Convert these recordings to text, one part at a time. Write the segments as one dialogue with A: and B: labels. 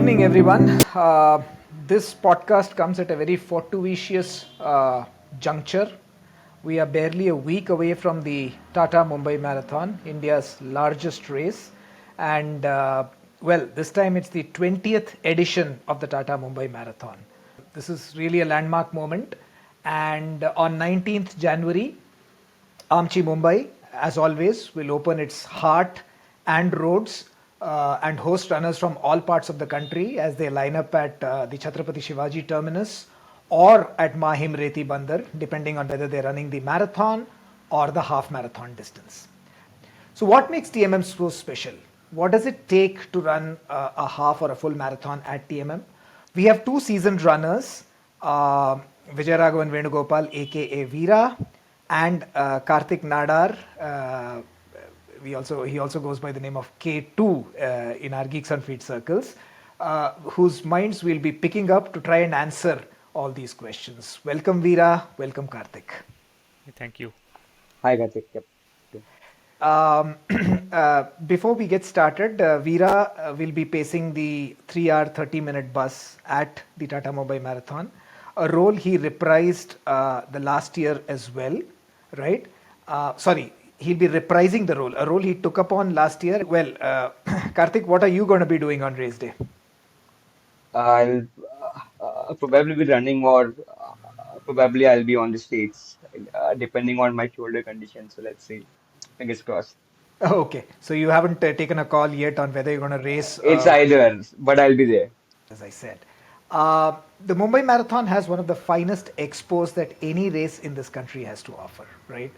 A: evening, everyone. This podcast comes at a very fortuitous juncture. We are barely a week away from the Tata Mumbai Marathon, India's largest race. And this time it's the 20th edition of the Tata Mumbai Marathon. This is really a landmark moment. And on 19th January, Amchi Mumbai, as always, will open its heart and roads and host runners from all parts of the country as they line up at the Chhatrapati Shivaji terminus or at Mahim Reti Bandar, depending on whether they're running the marathon or the half marathon distance. So, what makes TMM so special? What does it take to run a half or a full marathon at TMM? We have two seasoned runners, Vijay and Venugopal, aka Veera, and Kartik Nadar. He also goes by the name of K2 in our Geeks on Feet circles, whose minds we'll be picking up to try and answer all these questions. Welcome, Veera. Welcome, Kartik.
B: Thank you.
C: Hi, Kartik. Yep.
A: Before we get started, Veera will be pacing the 3-hour, 30-minute bus at the Tata Mumbai Marathon, a role he reprised the last year as well, right? He'll be reprising the role, a role he took upon last year. Well, Kartik, what are you going to be doing on race day?
C: I'll probably be running or probably I'll be on the States, depending on my shoulder condition. So let's see. Fingers crossed.
A: Okay, so you haven't taken a call yet on whether you're going to race.
C: It's either, but I'll be there.
A: As I said. The Mumbai Marathon has one of the finest expos that any race in this country has to offer, right?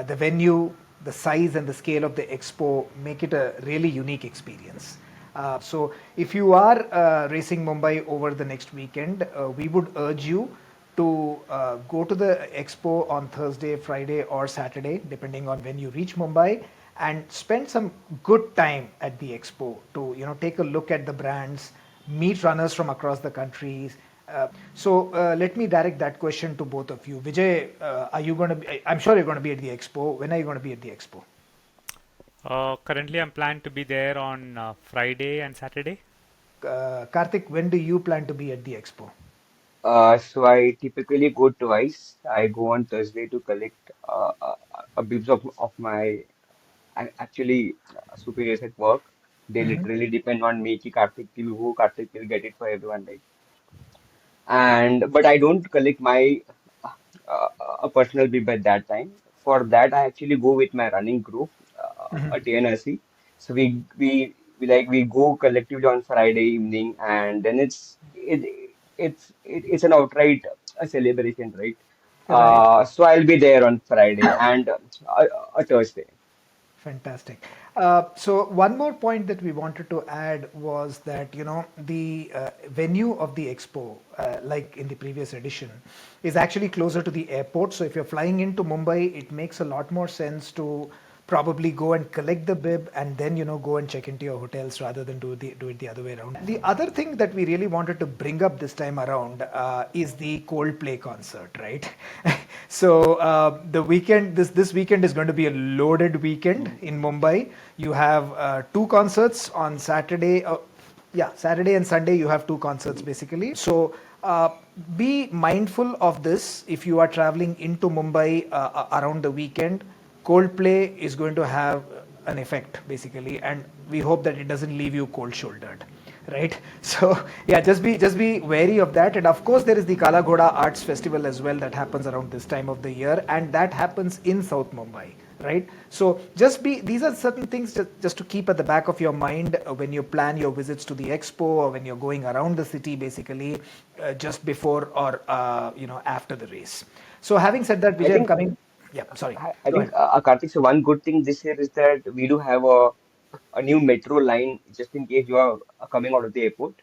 A: The venue, the size and the scale of the expo make it a really unique experience. So if you are racing Mumbai over the next weekend, we would urge you to go to the expo on Thursday, Friday or Saturday, depending on when you reach Mumbai, and spend some good time at the expo to take a look at the brands, meet runners from across the countries. So let me direct that question to both of you. Vijay, are you going to be, I'm sure you're going to be at the expo. When are you going to be at the expo?
B: Currently, I'm planning to be there on Friday and Saturday.
A: Karthik, when do you plan to be at the expo?
C: So I typically go twice. I go on Thursday to collect a bits of my actually superiors at work. They
A: Mm-hmm.
C: literally depend on me. Ki Kartik will get it for everyone. Like, and but I don't collect my a personal bib at that time. For that, I actually go with my running group, a TNRC. So we go collectively on Friday evening, and then it's an outright a celebration, right?
A: Right.
C: So I'll be there on Friday and a Thursday.
A: Fantastic. So one more point that we wanted to add was that the venue of the expo, like in the previous edition, is actually closer to the airport. So if you're flying into Mumbai, it makes a lot more sense to probably go and collect the bib and then go and check into your hotels rather than do it the other way around. The other thing that we really wanted to bring up this time around is the Coldplay concert, right? So the weekend, this weekend is going to be a loaded weekend in Mumbai. You have two concerts on Saturday. Saturday and Sunday you have two concerts basically. So be mindful of this if you are traveling into Mumbai around the weekend. Coldplay is going to have an effect basically, and we hope that it doesn't leave you cold shouldered, right? So yeah, just be wary of that. And of course there is the Kala Ghoda Arts Festival as well that happens around this time of the year, and that happens in South Mumbai, right? So these are certain things just to keep at the back of your mind when you plan your visits to the expo or when you're going around the city basically, just before or after the race. So having said that,
C: I
A: Vijay, I'm
C: think
A: coming. Yeah, sorry.
C: I
A: Go
C: think
A: ahead.
C: Karthik, so one good thing this year is that we do have a new metro line just in case you are coming out of the airport.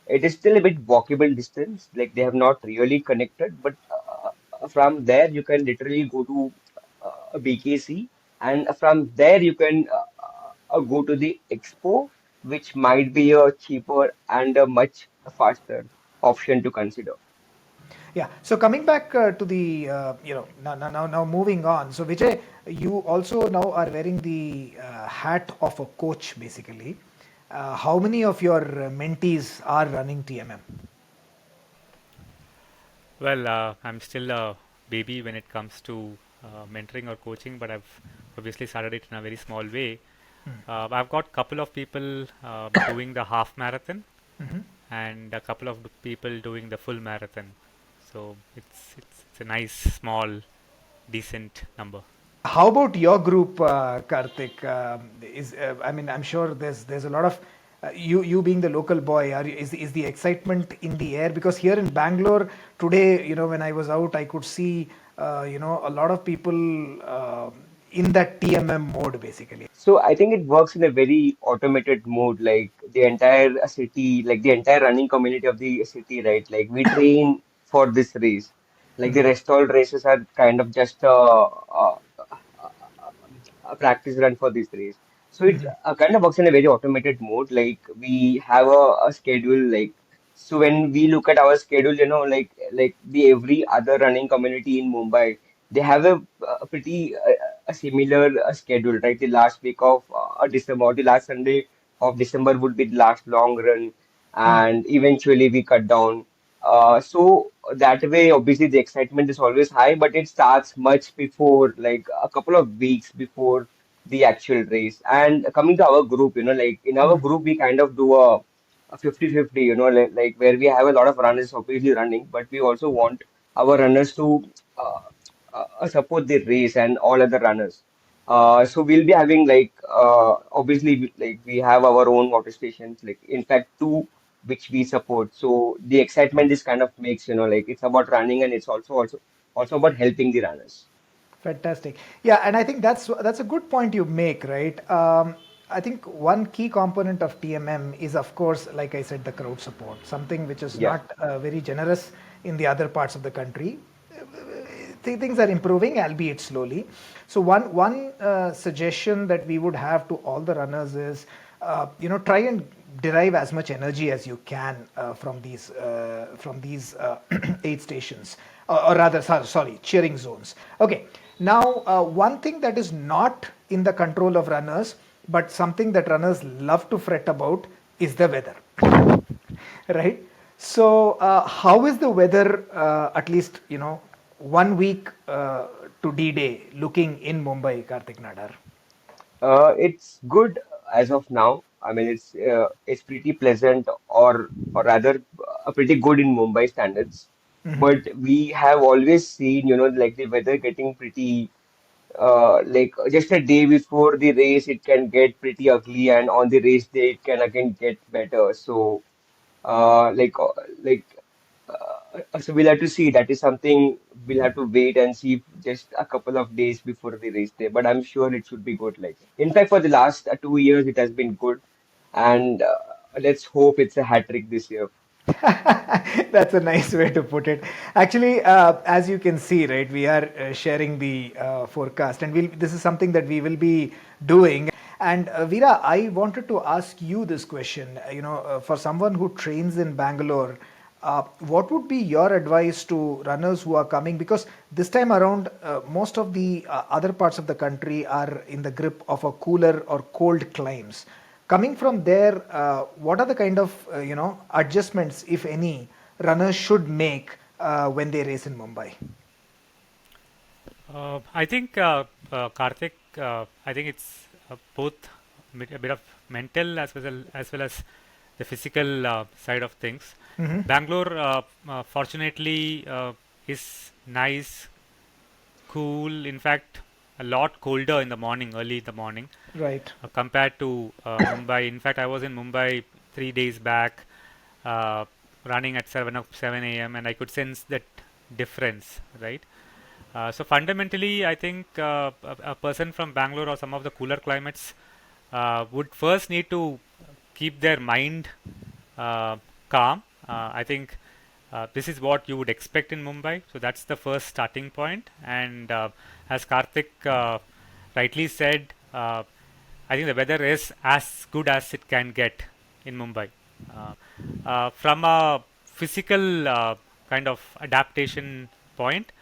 C: It is still a bit walkable distance, like they have not really connected, but from there you can literally go to BKC, and from there you can go to the Expo, which might be a cheaper and a much faster option to consider.
A: Yeah. So coming back to the now moving on. So Vijay, you also now are wearing the hat of a coach basically. How many of your mentees are running TMM?
B: Well, I'm still a baby when it comes to mentoring or coaching, but I've obviously started it in a very small way. I've got a couple of people doing the half marathon and a couple of people doing the full marathon. So it's a nice, small, decent number.
A: How about your group, Kartik? I mean, I'm sure there's a lot of you being the local boy. Is the excitement in the air? Because here in Bangalore today, when I was out, I could see a lot of people in that TMM mode, basically.
C: So I think it works in a very automated mode, like the entire city, like the entire running community of the city, right? Like we train for this race. Like the rest all races are kind of just a practice run for this race. So it kind of works in a very automated mode. Like we have a schedule. Like so when we look at our schedule, like the every other running community in Mumbai, they have a pretty a similar schedule, right? The last week of December, or the last Sunday of December would be the last long run, and eventually we cut down. So that way, obviously, the excitement is always high, but it starts much before, like a couple of weeks before the actual race. And coming to our group, like in our group, we kind of do a 50-50, like where we have a lot of runners obviously running, but we also want our runners to uh, support the race and all other runners. So we'll be having like obviously like we have our own water stations, like in fact two which we support. So the excitement is kind of makes, like it's about running and it's also about helping the runners.
A: Fantastic. Yeah, and I think that's a good point you make, right? I think one key component of TMM is, of course, like I said, the crowd support, something which is
C: Yeah.
A: not very generous in the other parts of the country. Things are improving, albeit slowly. So one suggestion that we would have to all the runners is, try and derive as much energy as you can from these aid stations, or rather, sorry, cheering zones. Okay. Now, one thing that is not in the control of runners, but something that runners love to fret about is the weather. Right? So, how is the weather, at least, 1 week to D-Day looking in Mumbai, Kartik Nadar?
C: It's good as of now. I mean, it's pretty pleasant, or rather, pretty good in Mumbai standards. But we have always seen, like the weather getting pretty like just a day before the race, it can get pretty ugly, and on the race day, it can again get better. So, uh, like, uh, like, so we'll have to see. That is something we'll have to wait and see just a couple of days before the race day. But I'm sure it should be good. Like, in fact, for the last 2 years, it has been good, and let's hope it's a hat trick this year.
A: That's a nice way to put it. Actually, as you can see, right, we are sharing the forecast, and this is something that we will be doing. And Veera, I wanted to ask you this question. For someone who trains in Bangalore, what would be your advice to runners who are coming? Because this time around, most of the other parts of the country are in the grip of a cooler or cold climes. Coming from there, what are the kind of adjustments, if any, runners should make when they race in Mumbai?
B: I think Karthik, I think it's both a bit of mental as well as the physical side of things. Bangalore, fortunately, is nice, cool. In fact, a lot colder in the morning, early in the morning,
A: Right.
B: compared to Mumbai. In fact, I was in Mumbai 3 days back, uh, running at 7 a.m. and I could sense that difference, right? So fundamentally, I think a person from Bangalore or some of the cooler climates would first need to keep their mind uh, calm. I think this is what you would expect in Mumbai. So that's the first starting point. And as Karthik rightly said, I think the weather is as good as it can get in Mumbai. Uh, from a physical kind of adaptation point,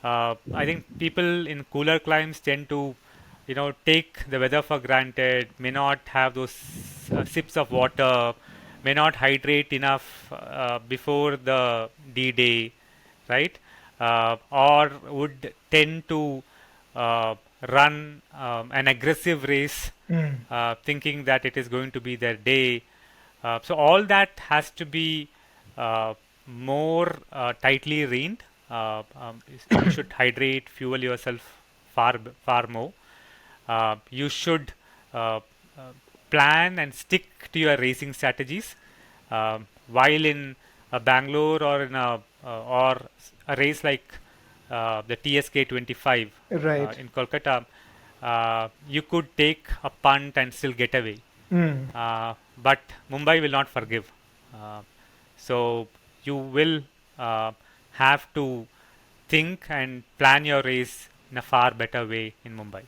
B: I think people in cooler climes tend to take the weather for granted, may not have those sips of water, may not hydrate enough before the D-Day, right? Or would tend to uh, run an aggressive race,
A: Mm.
B: thinking that it is going to be their day. So all that has to be uh, more tightly reined. You should hydrate, fuel yourself far more. You should uh, uh, plan and stick to your racing strategies. While in Bangalore or in a race like the TSK 25
A: Right.
B: in Kolkata, you could take a punt and still get away.
A: Mm.
B: But Mumbai will not forgive. Uh, so you will uh, have to think and plan your race in a far better way in Mumbai.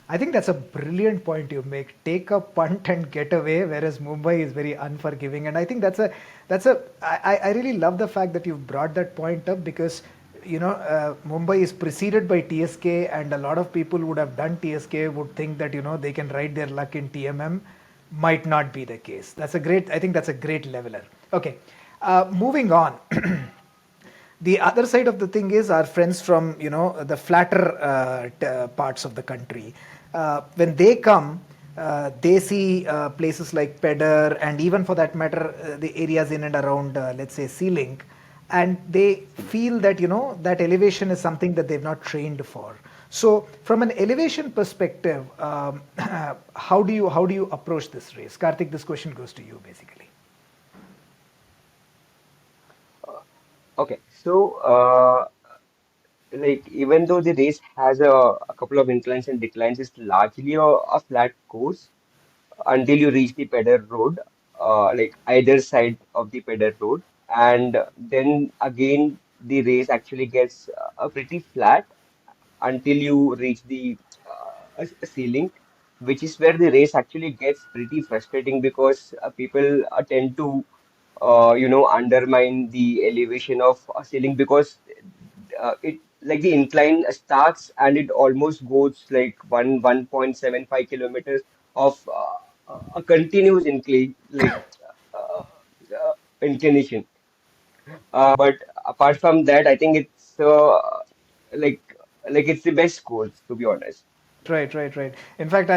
A: I think that's a brilliant point you make. Take a punt and get away, whereas Mumbai is very unforgiving. And I think I really love the fact that you've brought that point up because, Mumbai is preceded by TSK, and a lot of people would have done TSK would think that, they can ride their luck in TMM. Might not be the case. I think that's a great leveler. Okay. Moving on. The other side of the thing is our friends from the flatter parts of the country. When they come, they see places like Pedder and even for that matter the areas in and around let's say Sea Link, and they feel that that elevation is something that they've not trained for. So from an elevation perspective, how do you approach this race? Karthik, this question goes to you basically.
C: Okay, so like even though the race has a couple of inclines and declines, it's largely a flat course until you reach the Pedder Road, like either side of the Pedder Road, and then again the race actually gets pretty flat until you reach the ceiling, which is where the race actually gets pretty frustrating because people tend to undermine the elevation of a ceiling because it like the incline starts and it almost goes like 1.75 kilometers of a continuous incline uh, inclination. But apart from that, I think it's like it's the best course to be honest.
A: Right, right, right. In fact,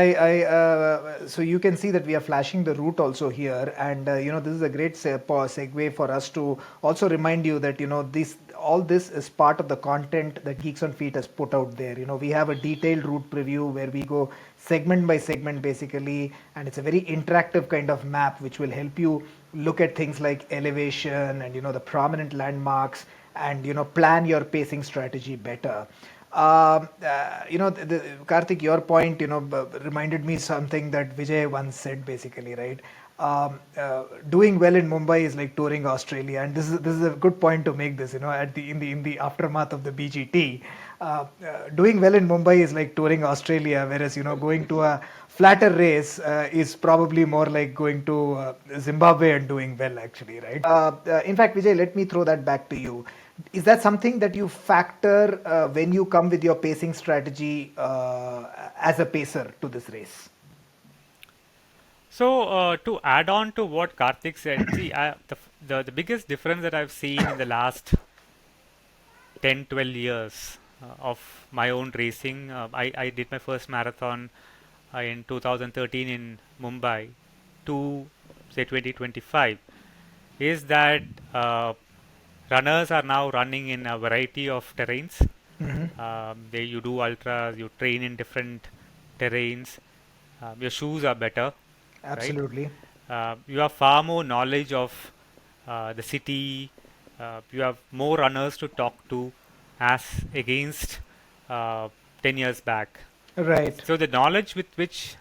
A: so you can see that we are flashing the route also here, and this is a great segue for us to also remind you that this all this is part of the content that Geeks on Feet has put out there. We have a detailed route preview where we go segment by segment basically, and it's a very interactive kind of map which will help you look at things like elevation and the prominent landmarks and plan your pacing strategy better. Karthik, your point, reminded me something that Vijay once said, basically, right? Doing well in Mumbai is like touring Australia, and this is a good point to make this. At the in the aftermath of the BGT, doing well in Mumbai is like touring Australia, whereas going to a flatter race is probably more like going to Zimbabwe and doing well, actually, right? In fact, Vijay, let me throw that back to you. Is that something that you factor when you come with your pacing strategy as a pacer to this race?
B: So to add on to what Karthik said, see, the biggest difference that I've seen in the last 10, 12 years of my own racing, I did my first marathon in 2013 in Mumbai to say 2025, is that runners are now running in a variety of terrains.
A: Hmm.
B: You do ultras, you train in different terrains. Your shoes are better, right?
A: Absolutely.
B: You have far more knowledge of the city. You have more runners to talk to as against uh, 10 years back.
A: Right.
B: So the knowledge with which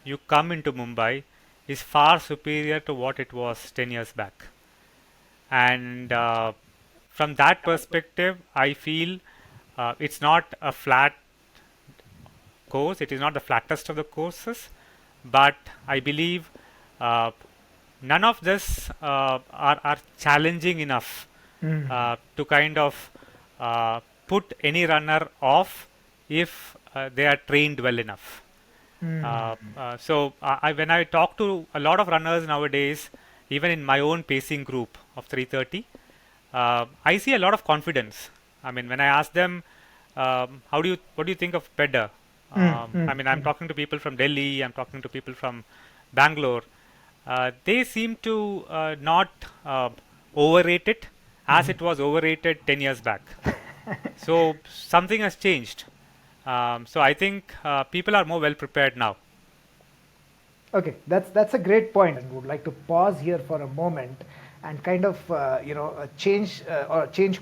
B: you come into Mumbai is far superior to what it was 10 years back. And from that perspective, I feel it's not a flat course. It is not the flattest of the courses, but I believe uh, none of this are challenging enough
A: Mm.
B: to kind of put any runner off if they are trained well enough. When I talk to a lot of runners nowadays, even in my own pacing group of 330, I see a lot of confidence. I mean, when I ask them, what do you think of better? I mean, I'm talking to people from Delhi, I'm talking to people from Bangalore. They seem to not overrate it as it was overrated 10 years back. So something has changed. So I think people are more well prepared now.
A: Okay, that's a great point, and would like to pause here for a moment and kind of change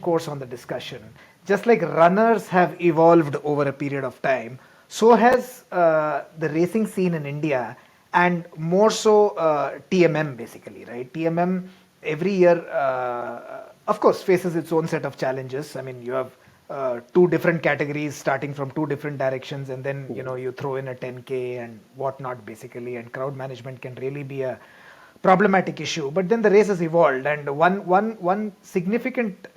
A: course on the discussion. Just like runners have evolved over a period of time, so has the racing scene in India, and more so TMM basically, right? TMM every year, of course, faces its own set of challenges. I mean, you have two different categories starting from two different directions, and then you throw in a 10K and whatnot basically, and crowd management can really be a problematic issue. But then the race has evolved, and one significant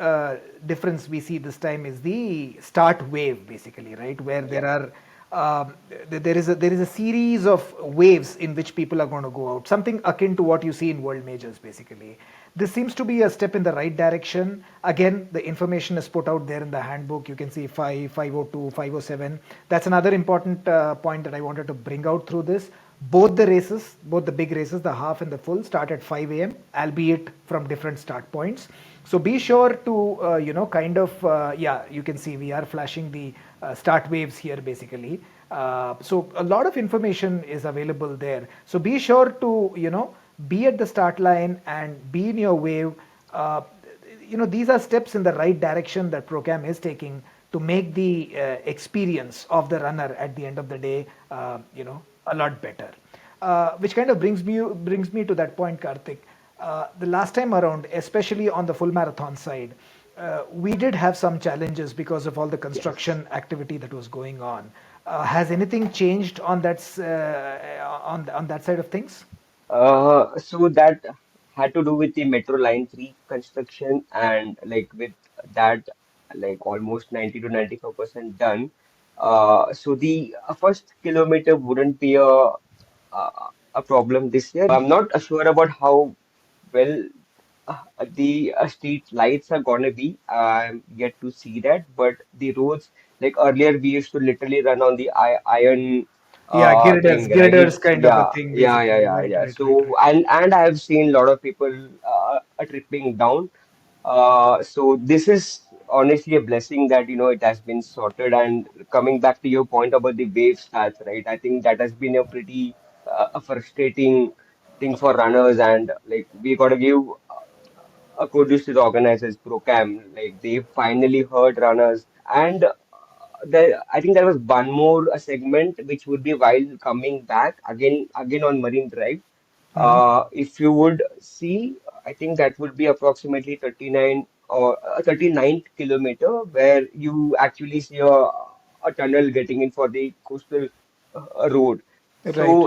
A: difference we see this time is the start wave basically, right, where
C: Yeah.
A: there are there is a series of waves in which people are going to go out, something akin to what you see in world majors basically. This seems to be a step in the right direction. Again, the information is put out there in the handbook. You can see 5, 502, 507. That's another important point that I wanted to bring out through this. Both the races, both the big races, the half and the full, start at 5 a.m., albeit from different start points. So be sure to, yeah, you can see we are flashing the start waves here basically. So a lot of information is available there. So be sure to, be at the start line and be in your wave. Uh, these are steps in the right direction that Procam is taking to make the experience of the runner at the end of the day, a lot better. Which kind of brings me to that point, Karthik. The last time around, especially on the full marathon side, we did have some challenges because of all the
C: Yes.
A: construction activity that was going on. Has anything changed on on that side of things?
C: So that had to do with the Metro Line 3 construction, and like with that, like almost 90 to 95% done. So the first kilometer wouldn't be a problem this year. I'm not sure about how well the street lights are gonna be. I'm yet to see that, but the roads, like earlier, we used to literally run on the iron
A: Yeah, girders,
C: thing, right?
A: girders kind of a
C: Yeah,
A: thing,
C: yeah, yeah,
A: basically.
C: yeah,
A: Right,
C: yeah.
A: right, right,
C: So
A: right.
C: and I have seen a lot of people tripping down. So this is honestly a blessing that it has been sorted. And coming back to your point about the wave stats, right? I think that has been a pretty a frustrating thing for runners, and like we got to give a kudos to the organizers, Procam. Like they finally heard runners, and I think there was one more segment which would be while coming back again on Marine Drive.
A: Hmm.
C: If you would see, I think that would be approximately 39 or 39th kilometer, where you actually see a tunnel getting in for the coastal road.
A: Right.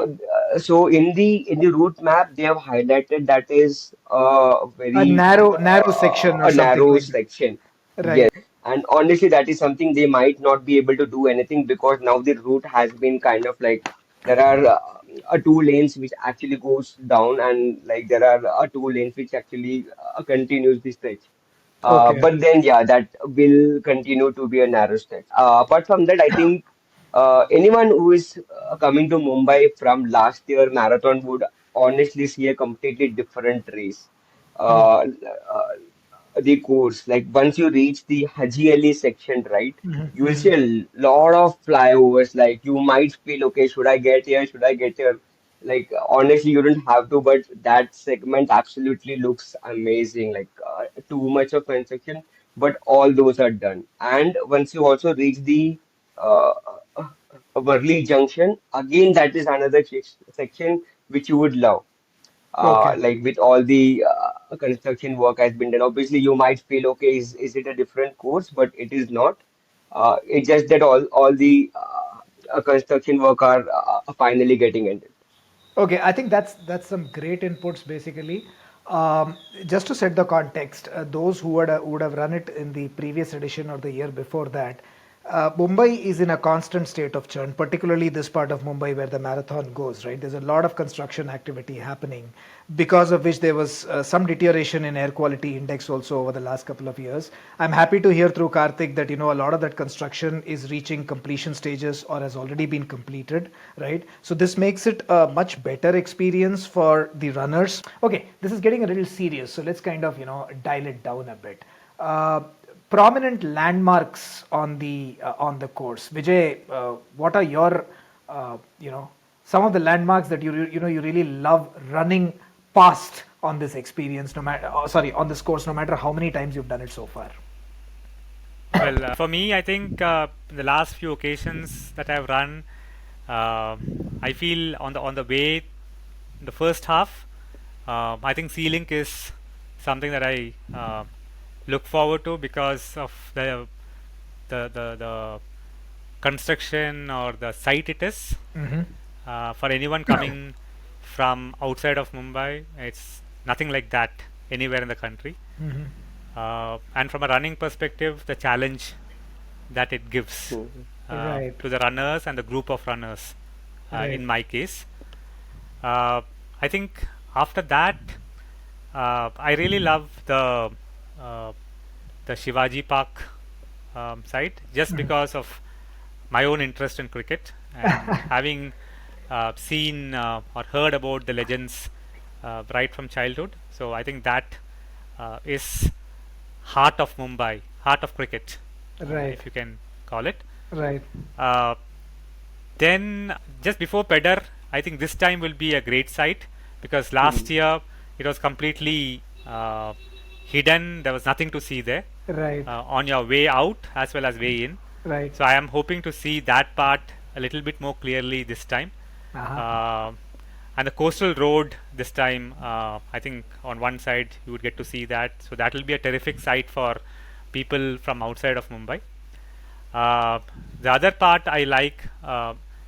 C: So in the route map, they have highlighted that is a
A: A
C: very
A: narrow section or
C: a
A: something
C: narrow
A: like that.
C: section.
A: Right.
C: Yes, and honestly, that is something they might not be able to do anything, because now the route has been kind of like there are two lanes which actually goes down, and like there are two lanes which actually continues the stretch.
A: Okay.
C: But then, yeah, that will continue to be a narrow stretch. Apart from that, I think anyone who is coming to Mumbai from last year marathon would honestly see a completely different race. Uh, uh, the course, like once you reach the Haji Ali section, right, you will see a lot of flyovers. Like you might feel, okay, should I get here? Should I get here? Like honestly, you don't have to, but that segment absolutely looks amazing. Like too much of construction, but all those are done. And once you also reach the uh, Worli Junction, again that is another section which you would love.
A: Okay.
C: Like with all the construction work has been done. Obviously, you might feel, okay, is it a different course? But it is not. It's just that all the construction work are finally getting ended.
A: Okay, I think that's some great inputs basically. Just to set the context, those who would have run it in the previous edition or the year before that, Mumbai is in a constant state of churn, particularly this part of Mumbai where the marathon goes, right? There's a lot of construction activity happening, because of which there was some deterioration in air quality index also over the last couple of years. I'm happy to hear through Karthik that, a lot of that construction is reaching completion stages or has already been completed, right? So this makes it a much better experience for the runners. Okay, this is getting a little serious, so let's kind of, dial it down a bit. Uh, Prominent landmarks on the course. Vijay, what are your some of the landmarks that you really love running past on this experience? No matter, sorry, on this course, no matter how many times you've done it so far.
B: Well, for me, I think the last few occasions that I've run, uh, I feel on the way, the first half, I think Sea Link is something that I look forward to because of the construction or the site it is.
A: Mm-hmm.
B: For anyone coming from outside of Mumbai, it's nothing like that anywhere in the country.
A: Mm-hmm.
B: And from a running perspective, the challenge that it gives
C: Mhm.
A: Right,
B: to the runners and the group of runners,
A: right.
B: in my case. Uh, I think after that, I really love uh, the Shivaji Park site just
A: Mm.
B: because of my own interest in cricket and having seen or heard about the legends right from childhood. So I think that is heart of Mumbai, heart of cricket,
A: Right,
B: if you can call it.
A: right.
B: Uh, then just before Pedder, I think this time will be a great site because last
C: Mhm.
B: year it was completely hidden. There was nothing to see there
A: Right,
B: on your way out as well as way in.
A: right.
B: So I am hoping to see that part a little bit more clearly this time.
A: Uh-huh.
B: Uh, and the coastal road this time, I think on one side you would get to see that. So that will be a terrific site for people from outside of Mumbai. Uh, the other part I like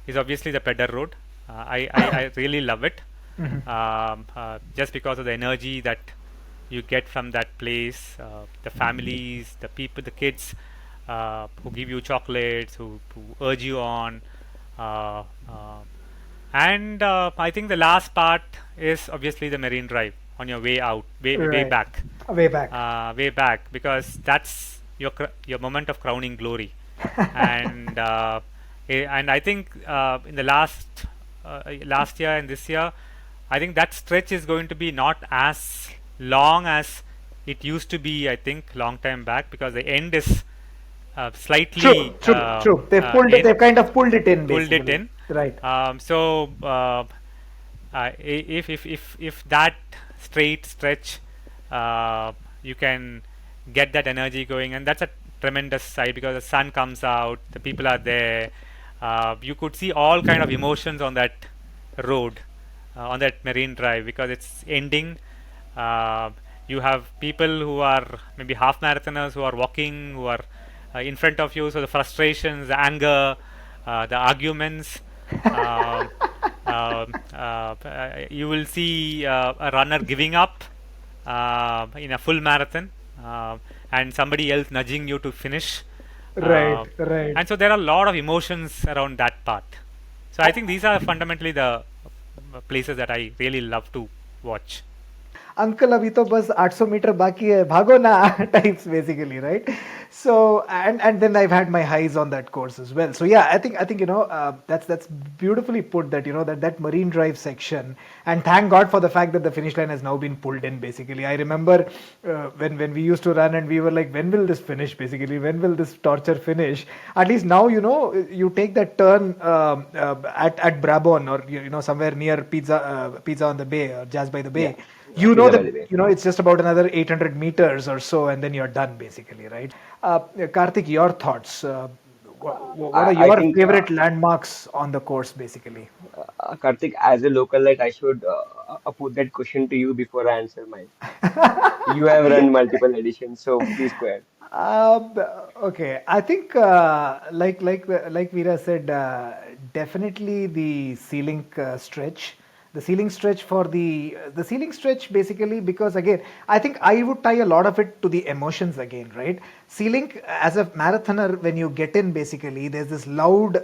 B: is obviously the Pedder Road. I really love it
A: Mhm.
B: just because of the energy that you get from that place, the families, the people, the kids who give you chocolates, who urge you on. Uh, uh, and I think the last part is obviously the Marine Drive on your way out, way
A: Right.
B: back,
A: Way back.
B: because that's your moment of crowning glory. And and I think in the last year and this year, I think that stretch is going to be not as long as it used to be. I think long time back because the end is
A: True,
B: slightly
A: true, true. They've pulled it.
B: in
A: They've kind of pulled it in,
B: pulled it
A: basically.
B: in.
A: Right.
B: So if that straight stretch, you can get that energy going, and that's a tremendous sight because the sun comes out, the people are there. You could see all kind of emotions on that road, on that Marine Drive because it's ending. Uh, you have people who are maybe half marathoners who are walking, who are in front of you. So the frustrations, the anger, the arguments. Um you will see a runner giving up in a full marathon, and somebody else nudging you to finish.
A: Right,
B: Uh,
A: right.
B: and so there are a lot of emotions around that part. So I think these are fundamentally the places that I really love to watch.
A: Uncle अभी तो बस 800 metre बाकी है भागो ना types basically, right? So and then I've had my highs on that course as well. So yeah, I think that's beautifully put, that that Marine Drive section. And thank God for the fact that the finish line has now been pulled in, basically. I remember when we used to run and we were like, when will this finish, basically, when will this torture finish? At least now, you take that turn at Brabon, or somewhere near Pizza on the Bay, or Jazz by the Bay.
C: Yeah.
A: You know
C: Pizza by
A: that
C: the way.
A: it's just about another 800 meters or so, and then you're done, basically, right? Karthik, your thoughts. What are
C: I
A: your
C: think,
A: favorite landmarks on the course, basically?
C: Karthik, as a localite, I should put that question to you before I answer mine. You have run multiple editions, so please go ahead.
A: Um, okay, I think like Veera said, definitely the Sea Link stretch. The ceiling stretch for the ceiling stretch basically, because again, I think I would tie a lot of it to the emotions again, right? Ceiling as a marathoner, when you get in, basically there's this loud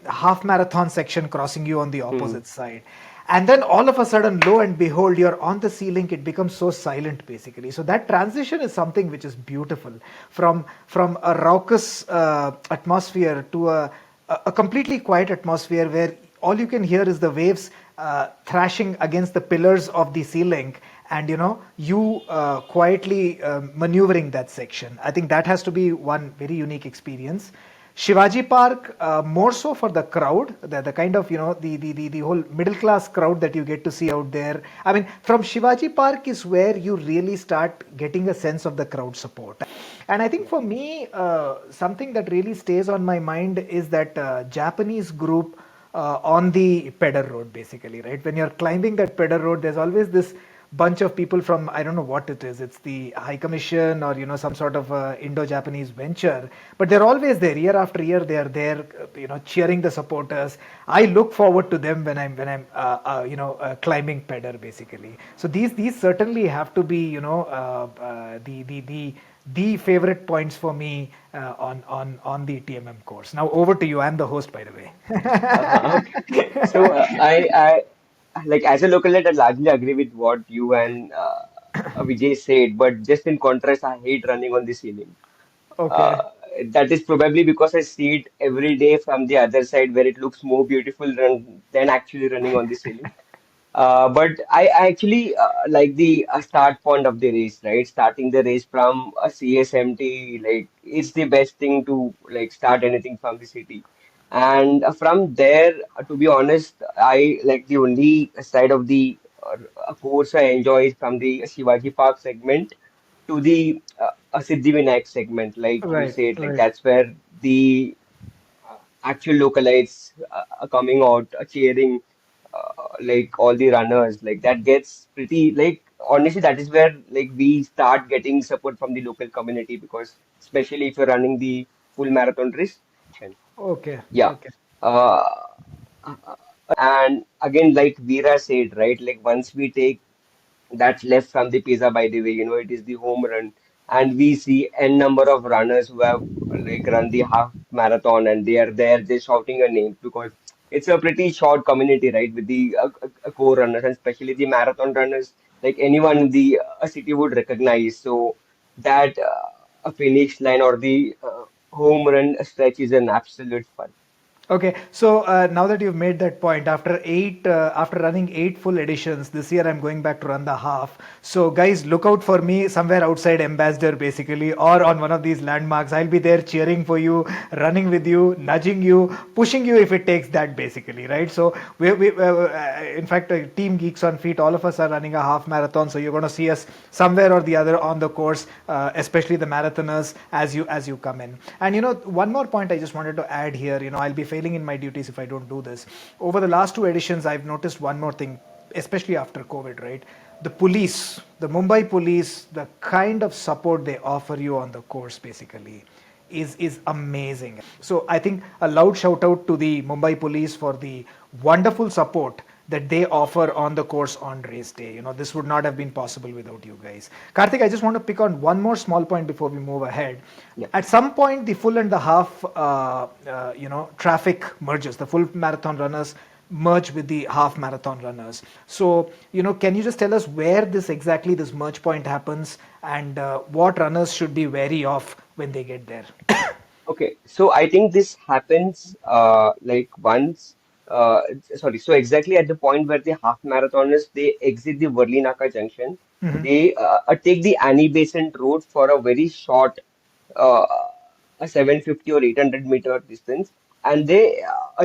A: half marathon section crossing you on the
C: Hmm.
A: opposite side, and then all of a sudden, lo and behold, you're on the ceiling. It becomes so silent basically. So that transition is something which is beautiful, from a raucous atmosphere to a completely quiet atmosphere where all you can hear is the waves thrashing against the pillars of the ceiling, and you quietly maneuvering that section. I think that has to be one very unique experience. Shivaji Park, more so for the crowd, the kind of, the whole middle class crowd that you get to see out there. I mean, from Shivaji Park is where you really start getting a sense of the crowd support. And I think
C: Yeah.
A: for me, something that really stays on my mind is that Japanese group on the Pedder Road, basically, right? When you're climbing that Pedder Road, there's always this bunch of people from, I don't know what it is. It's the High Commission, or some sort of Indo-Japanese venture, but they're always there year after year. They are there, cheering the supporters. I look forward to them when I'm climbing Pedder, basically. So these certainly have to be, the favorite points for me on the TMM course. Now over to you. I'm the host, by the way.
C: Okay. So like as a local, I largely agree with what you and Vijay said, but just in contrast, I hate running on the ceiling. Uh,
A: Okay.
C: that is probably because I see it every day from the other side, where it looks more beautiful than actually running on the ceiling. But I actually like the start point of the race, right? Starting the race from a CSMT, like it's the best thing to like start anything from the city. And from there, to be honest, I like the only side of the course I enjoy is from the Shivaji Park segment to the Siddhivinayak segment. Like you
A: Right,
C: said, like
A: right.
C: that's where the actual localites are coming out cheering like all the runners. Like that gets pretty like honestly that is where like we start getting support from the local community because especially if you're running the full marathon race.
A: Okay,
C: Yeah.
A: okay.
C: Uh, and again, like Veera said, right? Like once we take that's left from the pizza, by the way, it is the home run. And we see n number of runners who have like run the half marathon and they are there just shouting your names because it's a pretty short community, right? With the core runners and especially the marathon runners, like anyone in the city would recognize. So that a finish line or the home run stretch is an absolute fun.
A: Okay, so now that you've made that point, after running 8 full editions this year, I'm going back to run the half. So guys, look out for me somewhere outside Ambassador, basically, or on one of these landmarks. I'll be there cheering for you, running with you, nudging you, pushing you if it takes that, basically, right? So in fact, Team Geeks on Feet, all of us are running a half marathon. So you're going to see us somewhere or the other on the course, especially the marathoners, as you come in. And one more point I just wanted to add here. I'll be failing in my duties if I don't do this. Over the last 2 editions, I've noticed one more thing, especially after COVID, right? The police, the Mumbai police, the kind of support they offer you on the course, basically, is amazing. So I think a loud shout out to the Mumbai police for the wonderful support that they offer on the course on race day. This would not have been possible without you guys. Karthik, I just want to pick on one more small point before we move ahead.
C: Yeah.
A: At some point, the full and the half, traffic merges. The full marathon runners merge with the half marathon runners. So, can you just tell us where this merge point happens, and what runners should be wary of when they get there?
C: Okay, so I think this happens like once. Sorry, so exactly at the point where the half marathoners they exit the Varli Naka junction, they take the Annie Besant road for a very short, uh, a 750 or 800-meter distance, and they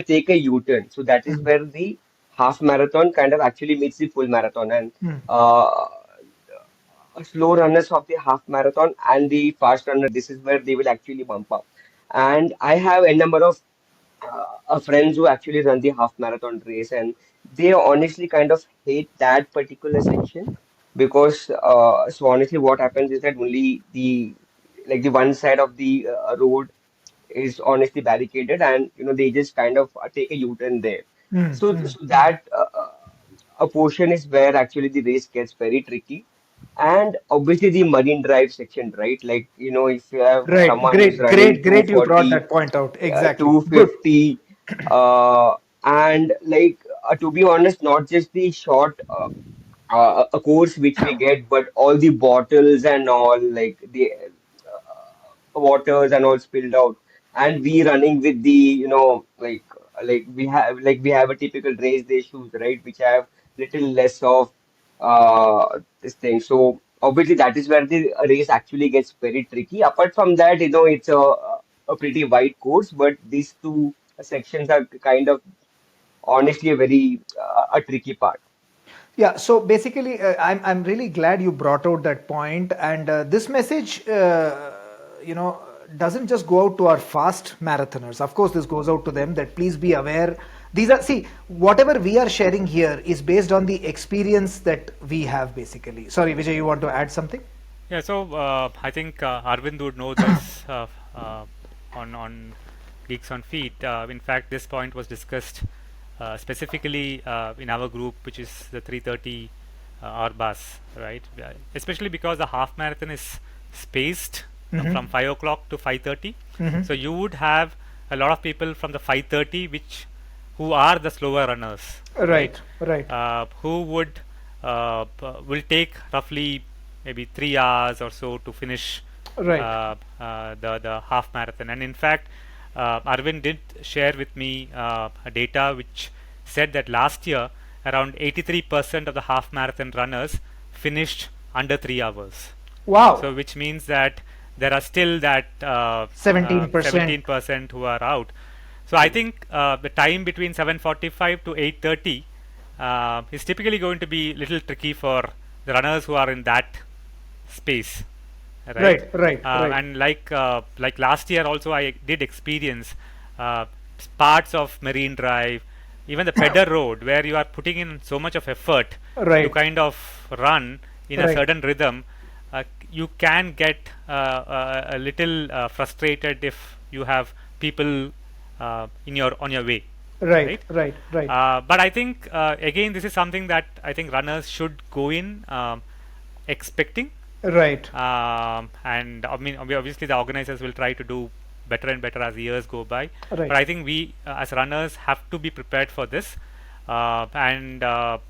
C: take a U-turn. So that is where the half marathon kind of actually meets the full marathon, and uh, slow runners of the half marathon and the fast runner, this is where they will actually bump up. And I have a number of friends who actually run the half marathon race, and they honestly kind of hate that particular section because so honestly, what happens is that only the like the one side of the road is honestly barricaded, and they just kind of take a U-turn there. So that. a portion is where actually the race gets very tricky. And obviously the marine drive section, right? Like, if you have
A: Right.
C: someone who's
A: Great,
C: running
A: great, great. You brought
C: 240,
A: that point out. Exactly. Good.
C: 250, and like, to be honest, not just the short a course which we get, but all the bottles and all, like the waters and all spilled out, and we running with the, we have a typical race day shoes, right, which have little less of this thing. So obviously that is where the race actually gets very tricky. Apart from that, it's a pretty wide course, but these two sections are kind of honestly a very a tricky part.
A: Yeah, so basically, I'm really glad you brought out that point, and this message, you know, doesn't just go out to our fast marathoners. Of course, this goes out to them that please be aware. These are, see, whatever we are sharing here is based on the experience that we have. Basically, sorry, Vijay, you want to add something?
B: Yeah, so I think Arvind would know this on Geeks on Feet. In fact, this point was discussed specifically in our group, which is the 330 hour bus, right? Especially because the half marathon is spaced
A: Mm-hmm.
B: from 5 o'clock to 5:30.
A: Mm-hmm.
B: So you would have a lot of people from the 5:30, which who are the slower runners, right?
A: Right, right,
B: Who would will take roughly maybe 3 hours or so to finish
A: right.
B: the half marathon. And in fact, Arvind did share with me a data which said that last year around 83% of the half marathon runners finished under 3 hours.
A: Wow,
B: So which means that there are still that
A: 17%.
B: 17% who are out. So I think the time between 7:45 to 8:30 is typically going to be little tricky for the runners who are in that space, right?
A: Right, right, right,
B: And like last year also, I did experience uh, parts of Marine Drive, even the Pedder Road, where you are putting in so much of effort to
A: right,
B: kind of run in a
A: right,
B: certain rhythm. You can get a little frustrated if you have people in your on your way,
A: right,
B: right?
A: right, right,
B: But I think again, this is something that I think runners should go in expecting,
A: right.
B: and I mean, obviously the organizers will try to do better and better as years go by. But
A: Right.
B: I think we, as runners, have to be prepared for this. And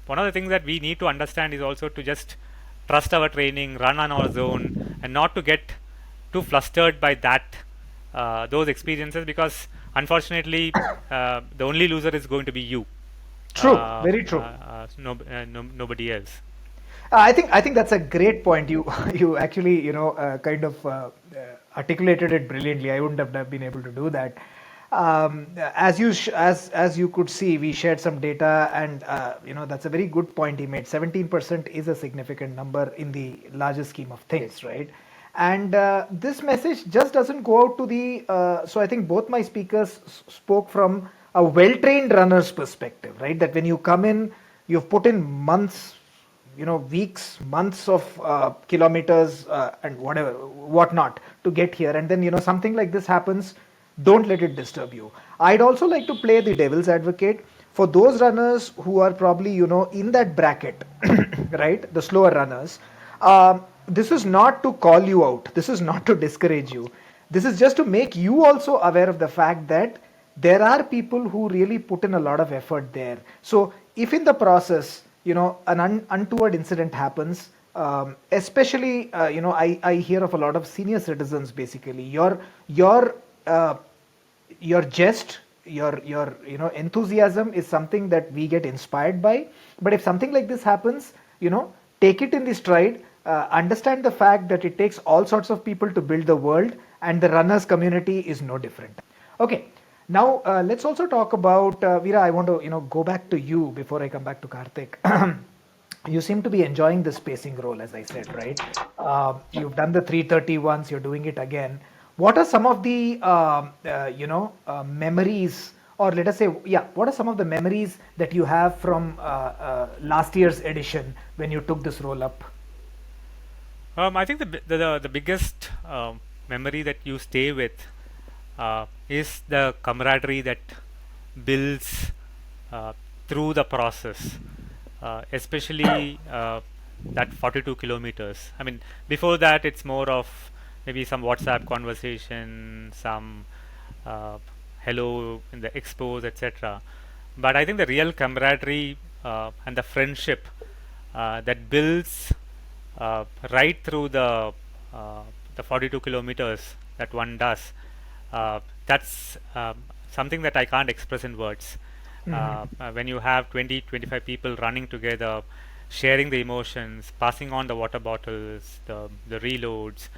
B: one of the things that we need to understand is also to just trust our training, run on our zone, and not to get too flustered by that those experiences, because unfortunately the only loser is going to be you,
A: True. Very true.
B: nobody else.
A: I think that's a great point. You you actually kind of articulated it brilliantly. I wouldn't have been able to do that. As you could see, we shared some data, and that's a very good point he made. 17% is a significant number in the larger scheme of
C: Yes.
A: things, right? And this message just doesn't go out to the. So I think both my speakers spoke from a well-trained runner's perspective, right? That when you come in, you've put in months, weeks, months of kilometers and whatnot to get here, and then something like this happens. Don't let it disturb you. I'd also like to play the devil's advocate for those runners who are probably in that bracket, right? The slower runners. This is not to call you out. This is not to discourage you. This is just to make you also aware of the fact that there are people who really put in a lot of effort there. So if in the process, an untoward incident happens, especially, I hear of a lot of senior citizens. Basically, your uh, your jest, your enthusiasm is something that we get inspired by. But if something like this happens, take it in the stride. Understand the fact that it takes all sorts of people to build the world, and the runners community is no different. Okay, now let's also talk about Veera. I want to go back to you before I come back to Karthik. You seem to be enjoying the spacing role, as I said, right? You've done the 330 once, you're doing it again. What are some of the memories, or let us say, yeah, what are some of the memories that you have from last year's edition when you took this role up?
B: I think the biggest memory that you stay with is the camaraderie that builds through the process. especially that 42 kilometers. I mean, before that, it's more of maybe some WhatsApp conversation, some uh, hello in the expos, etc. But I think the real camaraderie and the friendship that builds right through uh, the 42 kilometers that one does, that's something that I can't express in words. When you have 20, 25 people running together, sharing the emotions, passing on the water bottles, the reloads.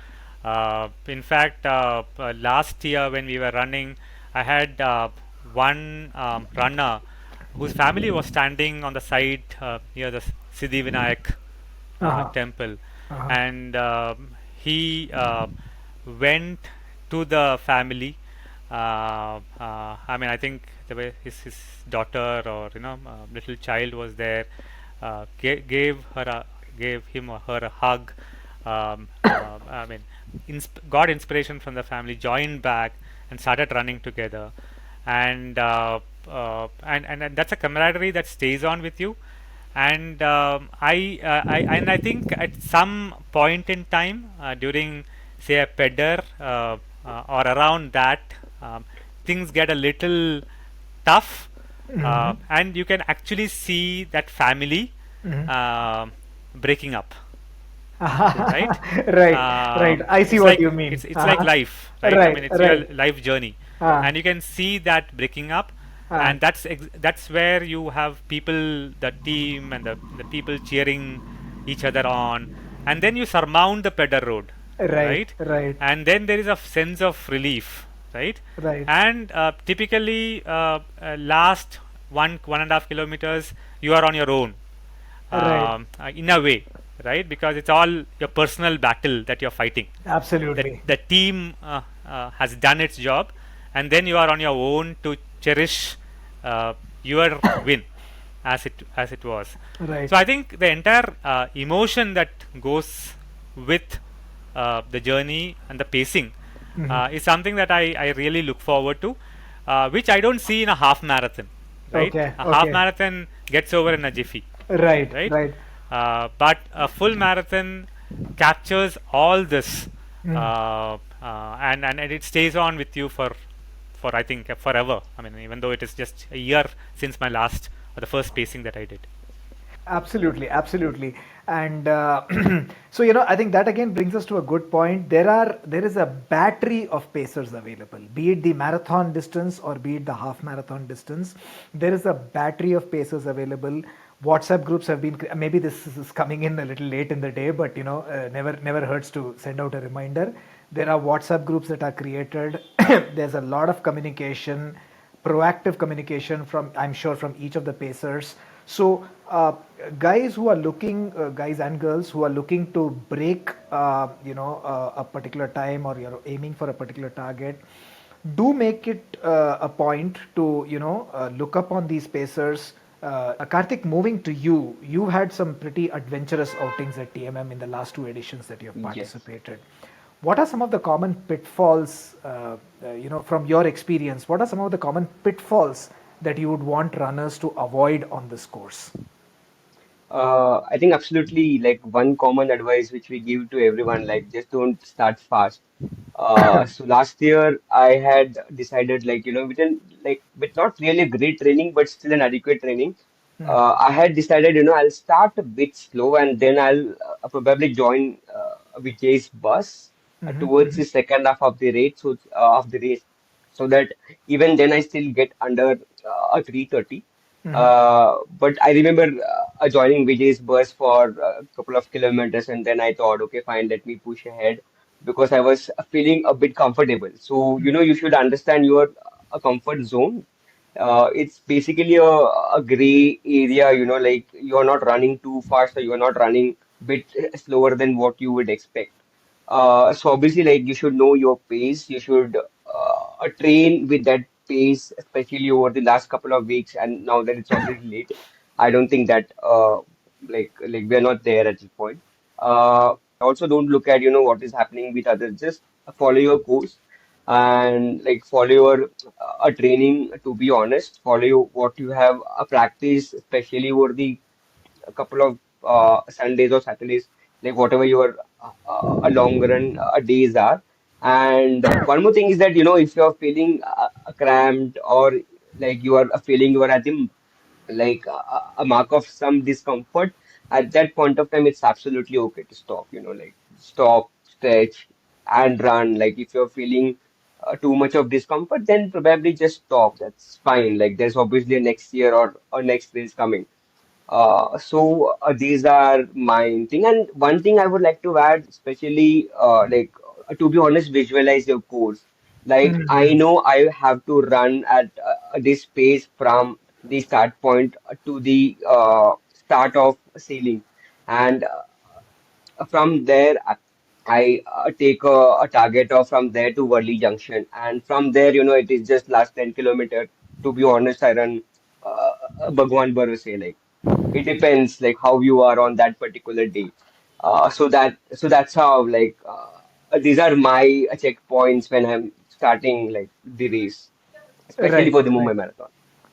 B: In fact, last year when we were running, I had one runner whose family was standing on the side near the Siddhi Vinayak
A: Uh-huh.
B: temple,
A: Uh-huh.
B: and he went to the family. I mean, I think the way his daughter or little child was there, gave him or her a hug. I mean, got inspiration from the family, joined back, and started running together, and and that's a camaraderie that stays on with you. And I think at some point in time during, say, a pedder or around that, um, things get a little tough,
A: Mhm.
B: and you can actually see that family
A: Mhm.
B: uh, breaking up, right?
A: Right, right. I see
B: It's
A: what you
B: like
A: mean.
B: life, right? I
A: Right,
B: mean, it's your
A: right.
B: life journey,
A: Uh,
B: and you can see that breaking up,
A: uh,
B: and that's where you have people, the team, and the people cheering each other on, and then you surmount the pedder road,
A: right,
B: right?
A: right,
B: And then there is a sense of relief, right?
A: right,
B: And typically, last 1.5 kilometers, you are on your own,
A: right.
B: in a way, right? Because it's all your personal battle that you're fighting. That
A: Absolutely.
B: the team has done its job, and then you are on your own to cherish your win, as it was.
A: Right.
B: So I think the entire emotion that goes with the journey and the pacing
A: Mhm.
B: is something that I really look forward to, which I don't see in a half marathon, right?
A: Okay,
B: A half
A: okay.
B: marathon gets over in a jiffy,
A: Right,
B: right?
A: right.
B: But a full marathon captures all this,
A: Mm.
B: and it stays on with you for I think forever. I mean, even though it is just a year since my last or the first pacing that I did.
A: Absolutely, absolutely. And so, I think that again brings us to a good point. There is a battery of pacers available, be it the marathon distance or be it the half marathon distance. There is a battery of pacers available. WhatsApp groups have been, maybe this is coming in a little late in the day, but never hurts to send out a reminder. There are WhatsApp groups that are created. There's a lot of communication, proactive communication from, I'm sure, from each of the pacers. So guys and girls who are looking to break a particular time, or you're aiming for a particular target, do make it a point to look up on these pacers. Karthik, moving to you, you had some pretty adventurous outings at TMM in the last two editions that you have
C: Yes.
A: participated. What are some of the common pitfalls, from your experience? What are some of the common pitfalls that you would want runners to avoid on this course?
C: I think absolutely like one common advice which we give to everyone, like just don't start fast. So last year I had decided like, with not really a great training, but still an adequate training. I had decided, I'll start a bit slow and then I'll probably join Vijay's bus towards the second half of the race, so that even then I still get under a 3:30. But I remember joining Vijay's bus for a couple of kilometers, and then I thought, okay, fine, let me push ahead because I was feeling a bit comfortable. So, you should understand your comfort zone. It's basically a gray area, like you're not running too fast or you're not running bit slower than what you would expect. So obviously, like you should know your pace. You should train with that pace, especially over the last couple of weeks. And now that it's already late, I don't think that like we're not there at this point. Also, don't look at what is happening with others. Just follow your course and like follow your training. To be honest, follow what you have practiced, especially over the a couple of Sundays or Saturdays, like whatever your long run days are. And one more thing is that, if you're feeling cramped, or like you are feeling you are at the like a mark of some discomfort, at that point of time, it's absolutely okay to stop, like stop, stretch, and run. Like if you're feeling too much of discomfort, then probably just stop. That's fine. Like there's obviously a next year or next race coming. So these are my thing. And one thing I would like to add, especially to be honest, visualize your course. Like I
A: Mhm.
C: know I have to run at this pace from the start point to the start of sailing, and from there I take a target of from there to Worli Junction, and from there, it is just last 10 kilometer. To be honest, I run Bhagwan Bharose, like it depends like how you are on that particular day. So that's how like these are my checkpoints when I'm starting like the race, especially
A: Right,
C: for the
A: right.
C: Mumbai Marathon.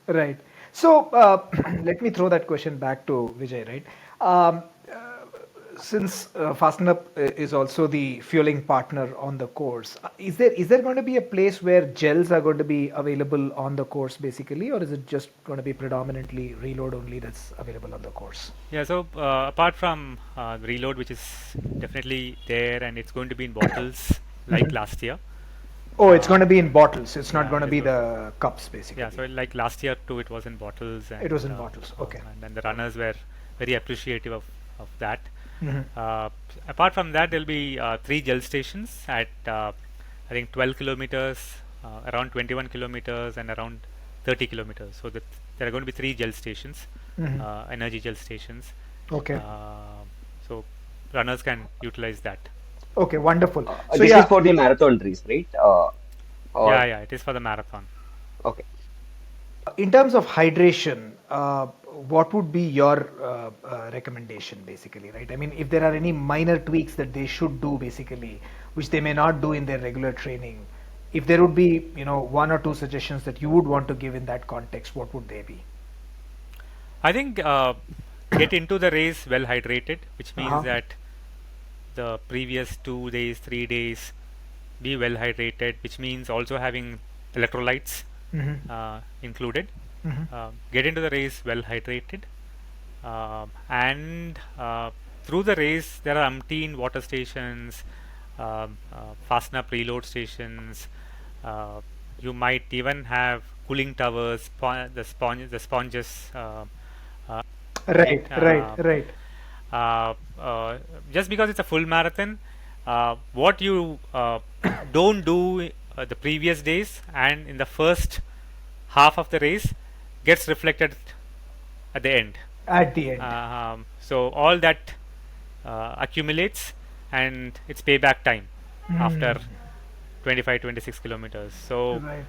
A: Right. So let me throw that question back to Vijay, right? Um, since Fasten Up is also the fueling partner on the course, is there going to be a place where gels are going to be available on the course basically, or is it just going to be predominantly reload only that's available on the course?
B: Yeah, so apart from the reload, which is definitely there, and it's going to be in bottles like
A: Mhm.
B: last year.
A: Oh, it's going
B: Uh,
A: to be in bottles. It's not
B: yeah,
A: going
B: it
A: to
B: is
A: be
B: good.
A: the cups
B: Yeah,
A: basically.
B: so like last year too, it was in bottles,
A: It was in bottles. Okay.
B: and then the runners were very appreciative of that.
A: Hmm.
B: Uh, Apart from that, there'll be three gel stations at I think 12 kilometers, around 21 kilometers, and around 30 kilometers. So there are going to be three gel stations,
A: Hmm.
B: energy gel stations.
A: Okay.
B: Uh, so runners can utilize that.
A: Okay. Wonderful. So
C: This is
A: yeah,
C: for the marathon race, right?
B: Yeah,
C: Or
B: yeah, it is for the marathon.
C: okay.
A: in terms of hydration, what would be your recommendation basically, right? I mean, if there are any minor tweaks that they should do basically, which they may not do in their regular training, if there would be, one or two suggestions that you would want to give in that context, what would they be?
B: I think get into the race well hydrated, which means
A: Uh-huh.
B: that the previous 2 days, 3 days, be well hydrated, which means also having electrolytes
A: Mm-hmm.
B: included.
A: Mm-hmm.
B: Get into the race well hydrated, and through the race there are umpteen water stations, fasten up reload stations. Uh, you might even have cooling towers, the sponges, right?
A: Right, right, right.
B: Uh, uh, just because it's a full marathon, what you don't do the previous days and in the first half of the race gets reflected at the end.
A: At the end.
B: So all that accumulates, and it's payback time after
A: Mm.
B: 25, 26 kilometers. So
A: Right.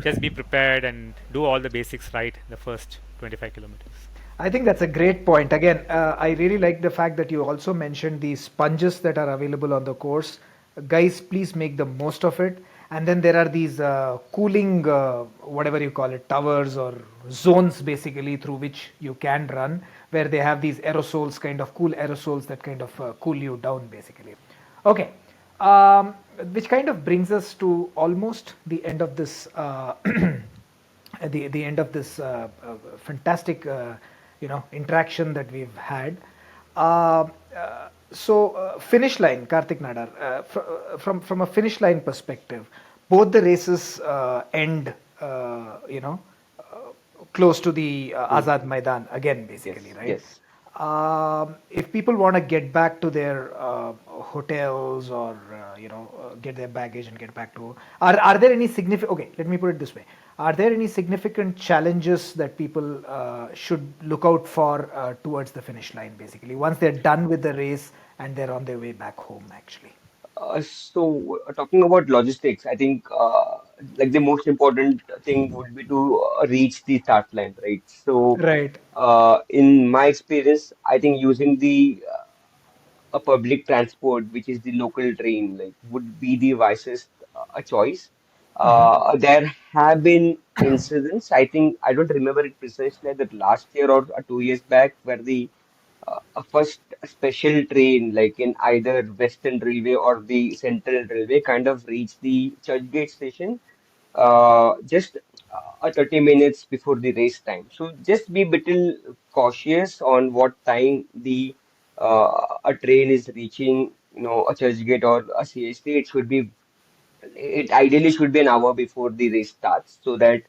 B: just be prepared and do all the basics right the first 25 kilometers.
A: I think that's a great point. Again, I really like the fact that you also mentioned the sponges that are available on the course. Guys, please make the most of it. And then there are these cooling, whatever you call it, towers or zones basically through which you can run, where they have these aerosols, kind of cool aerosols that kind of cool you down basically. Okay. Which kind of brings us to almost the end of this the end of this fantastic interaction that we've had. Finish line, Kartik Nadar. From a finish line perspective, both the races end. Close to the
C: Hmm.
A: Azad Maidan again, basically,
C: Yes,
A: right?
C: yes.
A: If people want to get back to their hotels or get their baggage and get back to, are there any significant? Okay, let me put it this way: are there any significant challenges that people should look out for towards the finish line? Basically, once they're done with the race and they're on their way back home, actually.
C: So talking about logistics, I think like the most important thing would be to reach the start line, right? So
A: Right.
C: in my experience, I think using the a public transport, which is the local train, like would be the wisest choice.
A: Hmm.
C: There have been incidents. I think I don't remember it precisely that last year or 2 years back, where the a first special train, like in either Western Railway or the Central Railway, kind of reach the Churchgate station just 30 minutes before the race time. So just be little cautious on what time a train is reaching, a Churchgate or a CST. It ideally should be an hour before the race starts, so that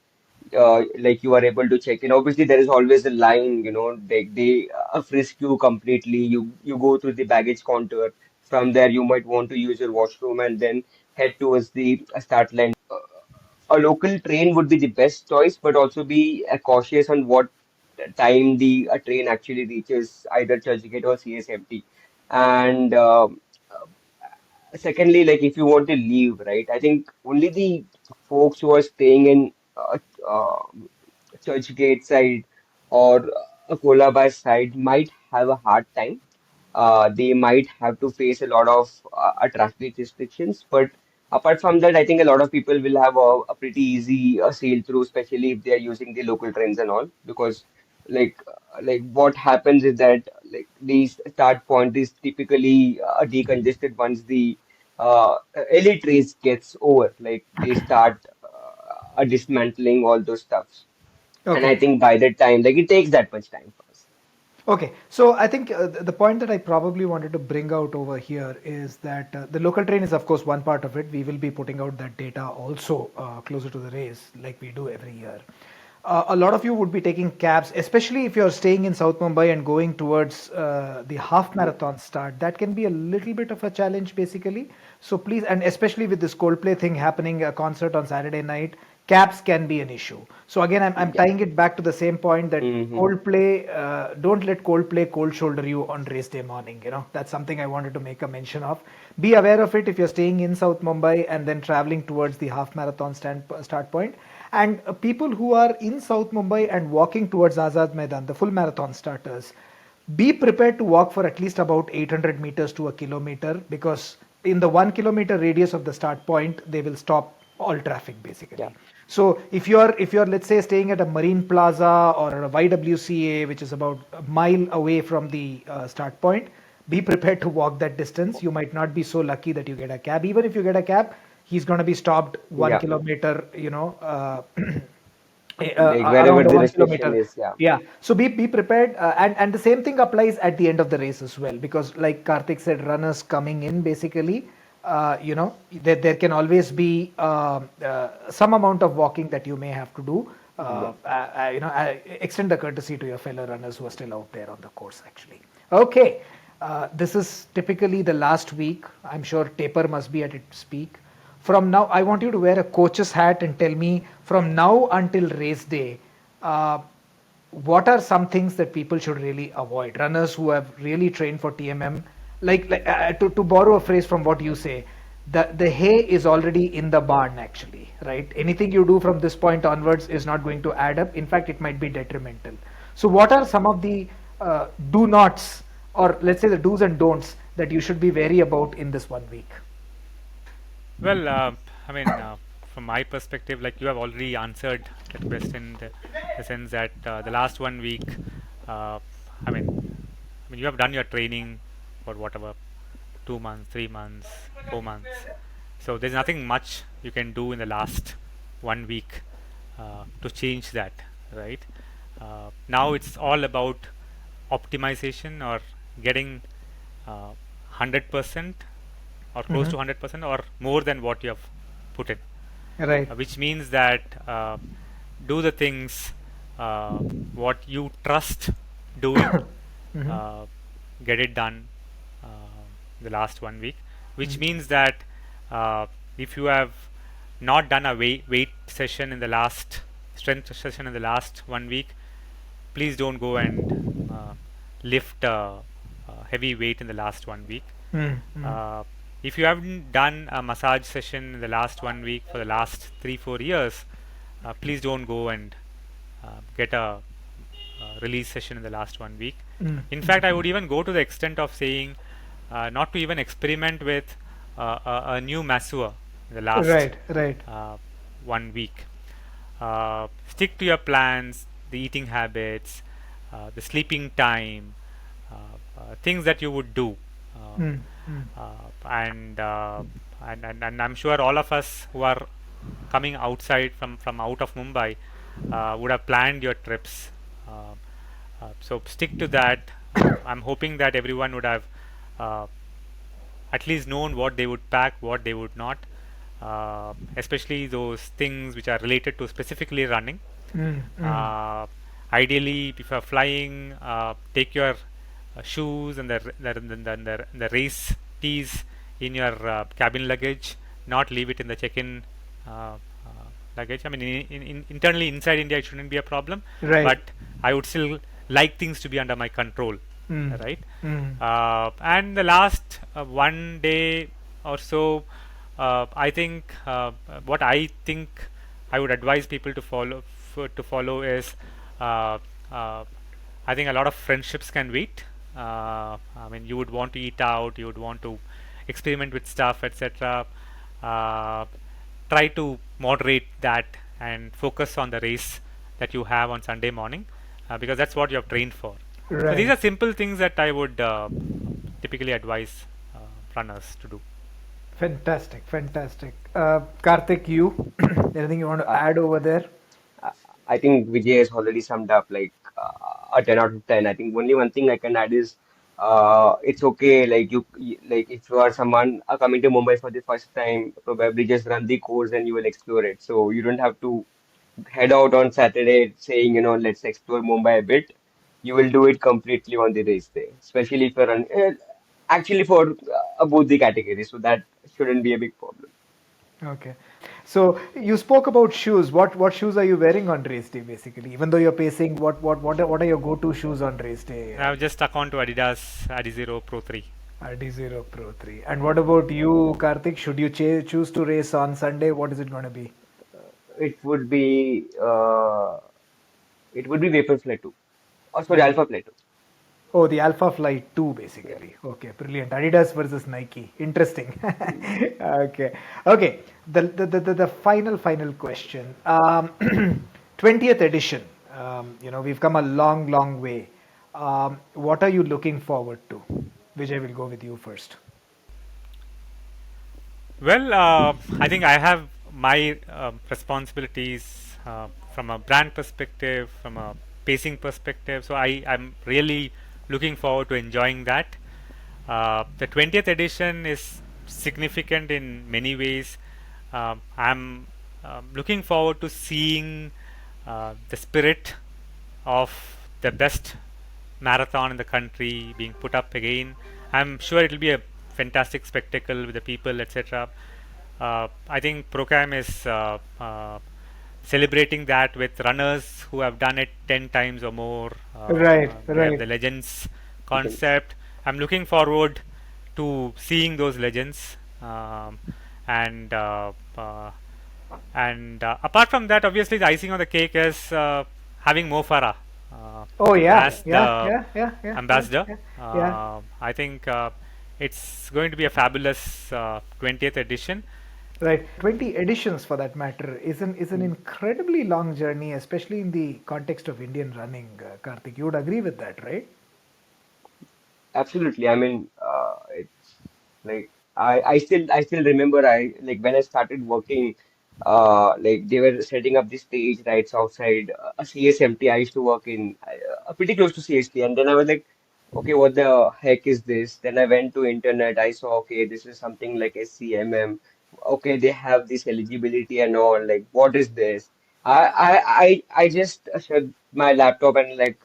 C: like you are able to check in. Obviously, there is always a line, they frisk you completely. You go through the baggage counter. From there, you might want to use your washroom and then head towards the start line. A local train would be the best choice, but also be cautious on what time the train actually reaches either Churchgate or CSMT. And secondly, like if you want to leave, right? I think only the folks who are staying in uh, Churchgate side or Kolaba side might have a hard time. They might have to face a lot of traffic restrictions. But apart from that, I think a lot of people will have a pretty easy sail through, especially if they are using the local trains and all. Because like what happens is that like the start point is typically decongested once the elite race gets over. Like they start dismantling all those stuffs. And I
A: Okay.
C: think by that time, like it takes that much time for us.
A: Okay, so I think the point that I probably wanted to bring out over here is that the local train is, of course, one part of it. We will be putting out that data also closer to the race, like we do every year. A lot of you would be taking cabs, especially if you're staying in South Mumbai and going towards the half marathon start. That can be a little bit of a challenge, basically. So please, and especially with this Coldplay thing happening, a concert on Saturday night, cabs can be an issue. So again, I'm
C: Yeah.
A: tying it back to the same point that
C: Hmm.
A: Coldplay, don't let Coldplay cold shoulder you on race day morning. That's something I wanted to make a mention of. Be aware of it if you're staying in South Mumbai and then traveling towards the half marathon start point. And people who are in South Mumbai and walking towards Azad Maidan, the full marathon starters, be prepared to walk for at least about 800 meters to a kilometer, because in the 1 kilometer radius of the start point, they will stop all traffic
C: Yeah.
A: basically. So if you're let's say staying at a Marine Plaza or a YWCA, which is about a mile away from the start point, be prepared to walk that distance. You might not be so lucky that you get a cab. Even if you get a cab, he's going to be stopped one
C: Yeah.
A: kilometer,
C: Like wherever
A: around a
C: the
A: one
C: restriction
A: kilometer.
C: is. Yeah.
A: Yeah. So be prepared, and the same thing applies at the end of the race as well, because like Karthik said, runners coming in basically, there can always be some amount of walking that you may have to do.
C: Yeah.
A: Extend the courtesy to your fellow runners who are still out there on the course. Actually, okay. This is typically the last week. I'm sure taper must be at its peak. From now, I want you to wear a coach's hat and tell me from now until race day, uh, what are some things that people should really avoid? Runners who have really trained for TMM, to borrow a phrase from what you say, the hay is already in the barn, actually, right? Anything you do from this point onwards is not going to add up. In fact, it might be detrimental. So, what are some of the do nots, or let's say the do's and don'ts that you should be wary about in this 1 week?
B: Well, I mean, from my perspective, like you have already answered that question, the sense that the last 1 week, uh, I mean, you have done your training for whatever, 2 months, 3 months, 4 months. So there's nothing much you can do in the last 1 week to change that, right? Now it's all about optimization or getting 100% or close
A: Hmm.
B: to 100% or more than what you have put in,
A: Right.
B: which means that do the things uh, what you trust doing,
A: Hmm.
B: uh, get it done the last 1 week, which means that uh, if you have not done a weight session in the last strength session in the last 1 week, please don't go and lift heavy weight in the last 1 week.
A: Mm-hmm.
B: uh, if you haven't done a massage session in the last 1 week for the last 3 4 years, please don't go and get a release session in the last 1 week. In fact, I would even go to the extent of saying not to even experiment with a new masseur in the last
A: Right, right.
B: uh, 1 week. Stick to your plans, the eating habits, the sleeping time, things that you would do.
A: Mm, mm.
B: And, and I'm sure all of us who are coming outside from out of Mumbai would have planned your trips. Uh, so stick to that. I'm hoping that everyone would have uh, at least known what they would pack, what they would not, especially those things which are related to specifically running.
A: Mm, mm.
B: Uh, Ideally, if you are flying, take your shoes and the race tees in your cabin luggage. Not leave it in the check-in luggage. I mean, internally inside India, it shouldn't be a problem,
A: Right.
B: but I would still like things to be under my control,
A: Mm,
B: right?
A: mm.
B: And the last 1 day or so, I think what I think I would advise people to follow is uh, uh, I think a lot of friendships can wait. I mean, you would want to eat out, you would want to experiment with stuff, etc. Uh, Try to moderate that and focus on the race that you have on Sunday morning, because that's what you have trained for. So these
A: Right.
B: are simple things that I would typically advise uh, runners to do.
A: Fantastic, fantastic. Karthik, you anything you want to
C: Uh,
A: add over there?
C: I I think Vijay has already summed up like a 10 out of 10. I think only one thing I can add is it's okay. Like like if you are someone coming to Mumbai for the first time, probably just run the course and you will explore it. So you don't have to head out on Saturday saying, let's explore Mumbai a bit. You will do it completely on the race day, especially if you're actually for both the categories. So that shouldn't be a big problem.
A: Okay. So you spoke about shoes. What shoes are you wearing on race day basically? Even though you're pacing, what are your go-to shoes on race day?
B: I've just stuck on to Adidas Adizero Pro 3.
A: RD0 Pro 3. And what about you, Karthik? Should you choose to race on Sunday? What is it going to be?
C: It would be Vapor Fly 2. Oh, sorry,
A: Oh,
C: Alpha Fly 2.
A: oh, the Alpha Flight 2
C: Yeah.
A: basically. Okay, brilliant. Adidas versus Nike. Interesting.
C: Mm.
A: Okay. Okay. The final question. 20th edition. We've come a long, long way. What are you looking forward to? Vijay will go with you first.
B: Well, I think I have my responsibilities from a brand perspective, from a pacing perspective. So I'm really looking forward to enjoying that. The 20th edition is significant in many ways. I'm looking forward to seeing the spirit of the best marathon in the country being put up again. I'm sure it will be a fantastic spectacle with the people, etc. I think Procam is celebrating that with runners who have done it 10 times or more.
A: Right,
B: They have
A: right.
B: the legends
C: Legends.
B: concept. I'm looking forward to seeing those legends. And apart from that, obviously, the icing on the cake is having Mo Farah
A: Oh yeah,
B: as
A: yeah,
B: the
A: yeah, yeah, yeah, yeah,
B: ambassador.
A: yeah, yeah.
B: I think it's going to be a fabulous 20th edition.
A: Right. 20 editions for that matter is an
C: Mm.
A: incredibly long journey, especially in the context of Indian running, Karthik. You would agree with that, right?
C: Absolutely. I mean, it's like I still remember like when I started working, like they were setting up the stage right outside a CSMT. I used to work in pretty close to CST, and then I was like, okay, what the heck is this? Then I went to internet. I saw, okay, this is something like SCMM. Okay, they have this eligibility and all. Like, what is this? I just shut my laptop and like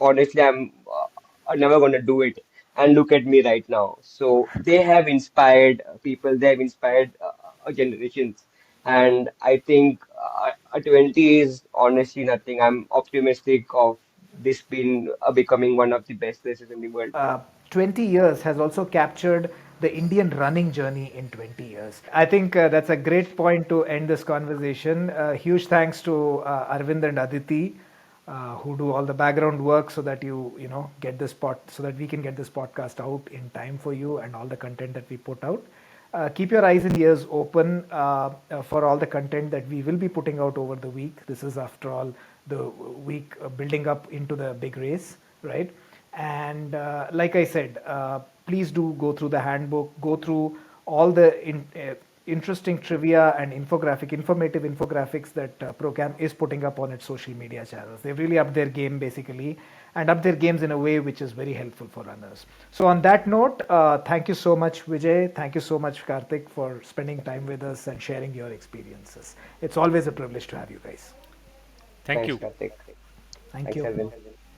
C: honestly, I'm never gonna do it. And look at me right now. So they have inspired people. They have inspired generations. And I think a 20 is honestly nothing. I'm optimistic of this being becoming one of the best races in the world.
A: 20 years has also captured the Indian running journey in 20 years. I think that's a great point to end this conversation. Huge thanks to Arvind and Aditi, who do all the background work so that get this so that we can get this podcast out in time for you and all the content that we put out. Keep your eyes and ears open for all the content that we will be putting out over the week. This is, after all, the week building up into the big race, right? And like I said, please do go through the handbook, go through all the interesting trivia and informative infographics that Procam is putting up on its social media channels. They've really upped their game basically, and up their games in a way which is very helpful for runners. So on that note, thank you so much, Vijay. Thank you so much, Karthik, for spending time with us and sharing your experiences. It's always a privilege to have you guys.
B: Thank
C: Thanks,
B: you.
C: Kartik.
A: Thank
C: Thanks,
A: you.
C: Arvind.